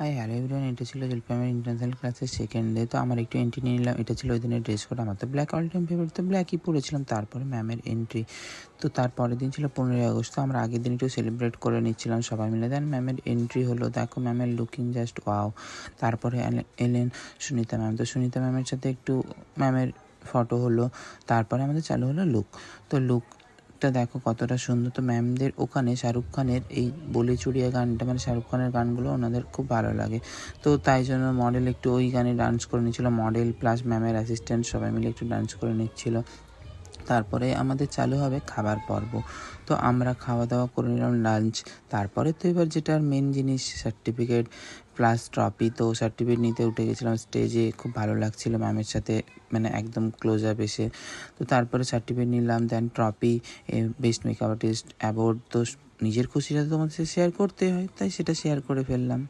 Hi hello everyone, এটা ছিল জলপাই আমার ইন্টারন্যাশনাল ক্লাসের সেকেন্ড ডে। তো আমার একটু এন্ট্রি নিয়ে নিলাম। এটা ছিল ওই দিনের ড্রেস কোড। আমার তো ব্ল্যাক অল টাইম ফেভারিট, তো ব্ল্যাকই পরেছিলাম। তারপরে ম্যামের এন্ট্রি। তো তারপরের দিন ছিল 15ই আগস্ট। তো আমরা আগের দিন একটু সেলিব্রেট করে নিচ্ছিলাম সবাই মিলে। দেন ম্যামের এন্ট্রি হলো, দেখো ম্যামের লুকিং জাস্ট ওয়াও। তারপরে এলেন সুনিতা ম্যাম। তো সুনিতা ম্যামের সাথে একটু ম্যামের ফটো হলো। তারপরে আমাদের চালু হলো লুক। তো লুকটা দেখো কতটা সুন্দর। তো ম্যামদের ওখানে শাহরুখ খানের এই বলে চুড়িয়া গানটা, মানে শাহরুখ খানের গানগুলো ওনাদের খুব ভালো লাগে। তো তাই জন্য মডেল একটু ওই গানে ডান্স করে নিচ্ছিল। মডেল প্লাস ম্যামের অ্যাসিস্ট্যান্ট সবাই মিলে একটু ডান্স করে নিচ্ছিল। তারপরে আমাদের চালু হবে খাবার পর্ব। তো আমরা খাওয়া দাওয়া করে নিলাম লাঞ্চ। তারপরে তো এবার যেটা মেন জিনিস, সার্টিফিকেট প্লাস ট্রফি। তো সার্টিফিকেট নিতে উঠে গেছিলাম স্টেজে। খুব ভালো লাগছিল ম্যামের সাথে, মানে একদম ক্লোজ আপ এসে। তো তারপরে সার্টিফিকেট নিলাম, then trophy, best makeup artist award. তো নিজের খুশিটা তো তোমাদের শেয়ার করতে হয়, তাই সেটা শেয়ার করে ফেললাম।